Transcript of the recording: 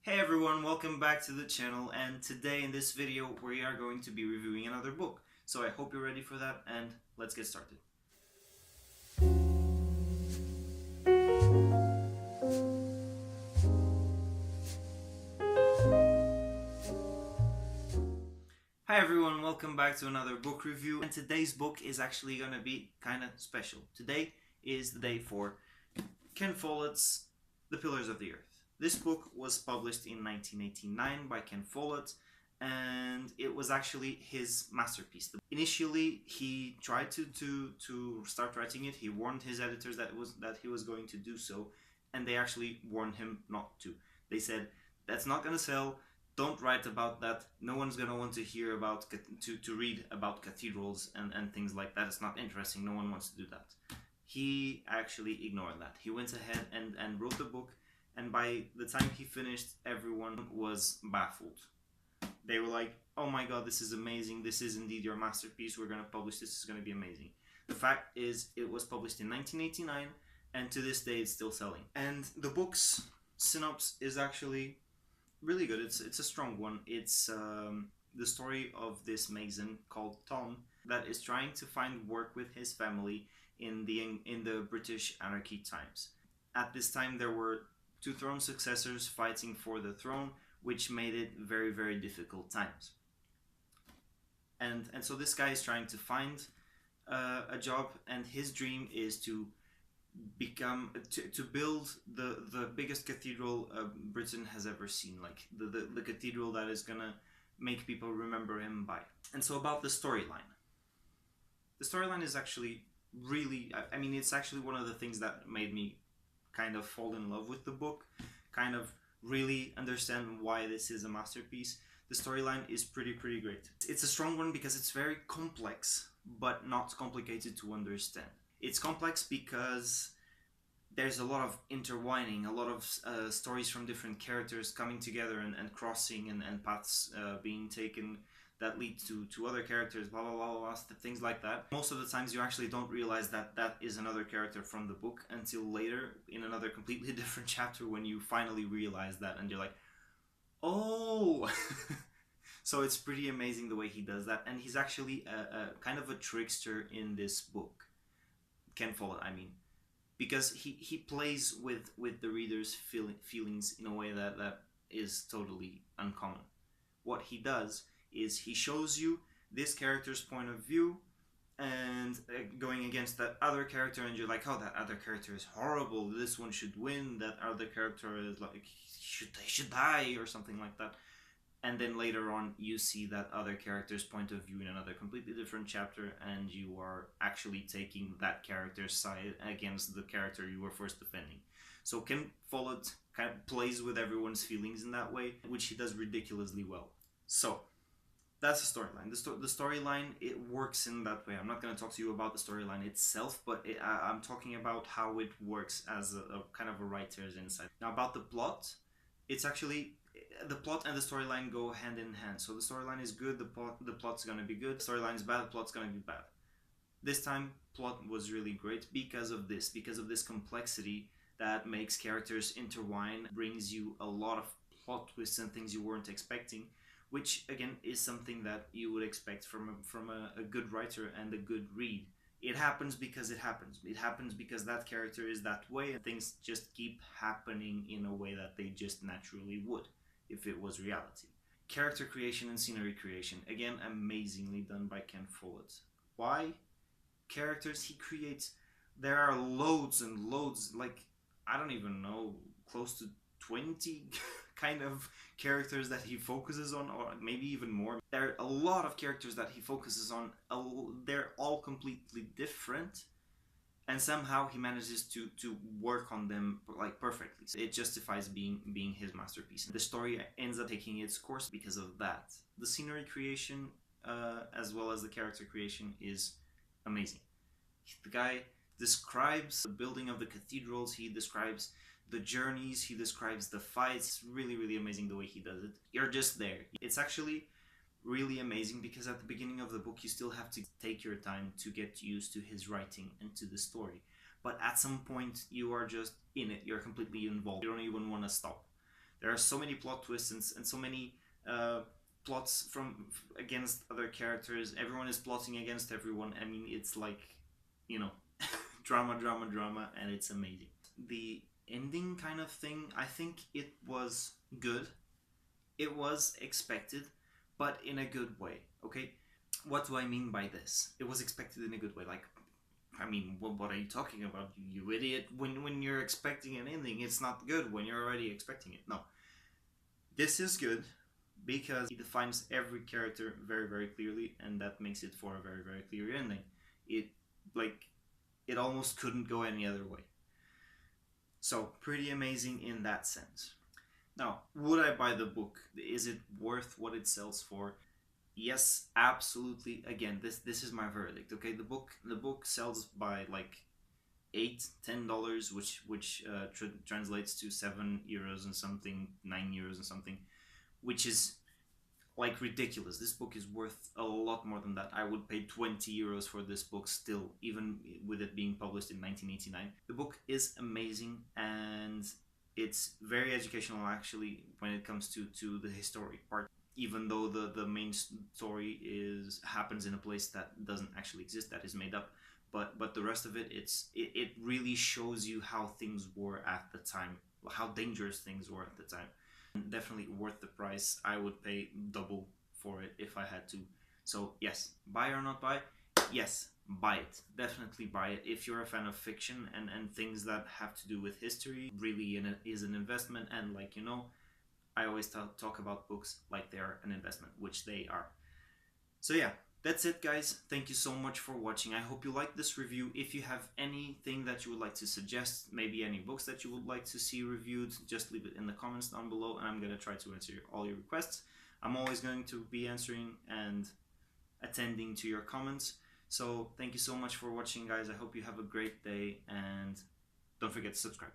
Hey everyone, welcome back to the channel, and today in this video we are going to be reviewing another book. So I hope you're ready for that, and let's get started. Hi everyone, welcome back to another book review, and today's book is actually going to be kind of special. Today is the day for Ken Follett's The Pillars of the Earth. This book was published in 1989 by Ken Follett, and it was actually his masterpiece. Initially, he tried to start writing it. He warned his editors that he was going to do so, and they actually warned him not to. They said, "That's not going to sell. Don't write about that. No one's going to want to hear about to read about cathedrals and things like that. It's not interesting. No one wants to do that." He actually ignored that. He went ahead and wrote the book, and by the time he finished, everyone was baffled. They were like, "Oh my god, this is amazing. This is indeed your masterpiece. We're going to publish this. It's going to be amazing." The fact is, it was published in 1989, and to this day it's still selling. And the book's synopsis is actually really good. It's a strong one. It's the story of this Mason called Tom that is trying to find work with his family in the British anarchy times. At this time, there were two throne successors fighting for the throne, which made it very, very difficult times. And so this guy is trying to find a job, and his dream is to build the biggest cathedral Britain has ever seen, like the cathedral that is gonna make people remember him by. And so about the storyline. The storyline is actually really, I mean, it's actually one of the things that made me kind of fall in love with the book, kind of really understand why this is a masterpiece. The storyline is pretty great. It's a strong one because it's very complex, but not complicated to understand. It's complex because there's a lot of intertwining, a lot of stories from different characters coming together and crossing and paths being taken that lead to other characters, blah, blah, blah, blah, things like that. Most of the times you actually don't realize that that is another character from the book until later in another completely different chapter, when you finally realize that and you're like, oh! So it's pretty amazing the way he does that, and he's actually a kind of a trickster in this book. Ken Follett, I mean. Because he plays with the reader's feelings in a way that is totally uncommon. What he does is he shows you this character's point of view and going against that other character, and you're like, oh, that other character is horrible, this one should win, that other character is like, they should die, or something like that. And then later on you see that other character's point of view in another completely different chapter, and you are actually taking that character's side against the character you were first defending. So Ken Follett kind of plays with everyone's feelings in that way, which he does ridiculously well. So that's the storyline. The storyline, it works in that way. I'm not going to talk to you about the storyline itself, but I'm talking about how it works as a kind of a writer's insight. Now about the plot, it's actually, the plot and the storyline go hand in hand. So the storyline is good, the plot's gonna be good. The storyline is bad, the plot's gonna be bad. This time, plot was really great because of this complexity that makes characters intertwine, brings you a lot of plot twists and things you weren't expecting, which again is something that you would expect from a good writer and a good read. It happens because it happens. It happens because that character is that way, and things just keep happening in a way that they just naturally would if it was reality. Character creation and scenery creation, again, amazingly done by Ken Follett. Why? Characters he creates, there are loads and loads, like, I don't even know, close to 20 kind of characters that he focuses on, or maybe even more. There are a lot of characters that he focuses on. They're all completely different, and somehow he manages to work on them like perfectly. So it justifies being his masterpiece. The story ends up taking its course because of that. The scenery creation, as well as the character creation, is amazing. The guy describes the building of the cathedrals, he describes the journeys, he describes the fights. It's really amazing the way he does it. You're just there. It's actually really amazing because at the beginning of the book you still have to take your time to get used to his writing and to the story, but at some point you are just in it, you're completely involved, you don't even want to stop. There are so many plot twists and so many plots against other characters. Everyone is plotting against everyone. I mean, it's like, you know, drama, drama, drama, and it's amazing. The ending kind of thing, I think it was good. It was expected, but in a good way, okay? What do I mean by this? It was expected in a good way. Like, I mean, what are you talking about, you idiot? When you're expecting an ending, it's not good when you're already expecting it. No. This is good because it defines every character very, very clearly, and that makes it for a very, very clear ending. It almost couldn't go any other way. So, pretty amazing in that sense. Now, would I buy the book? Is it worth what it sells for? Yes, absolutely. Again, this is my verdict. Okay, the book sells by like $8-10, which translates to €7 and something, €9 and something, which is like ridiculous. This book is worth a lot more than that. I would pay €20 for this book still, even with it being published in 1989. The book is amazing, and it's very educational actually when it comes to the history part. Even though the main story happens in a place that doesn't actually exist, that is made up, but the rest of it, it really shows you how things were at the time, how dangerous things were at the time. And definitely worth the price. I would pay double for it if I had to. So yes, buy or not buy? Yes, buy it. Definitely buy it. If you're a fan of fiction and things that have to do with history, really is an investment. And like, you know, I always talk about books like they are an investment, which they are. So yeah, that's it, guys. Thank you so much for watching. I hope you liked this review. If you have anything that you would like to suggest, maybe any books that you would like to see reviewed, just leave it in the comments down below, and I'm going to try to answer all your requests. I'm always going to be answering and attending to your comments. So thank you so much for watching, guys. I hope you have a great day, and don't forget to subscribe.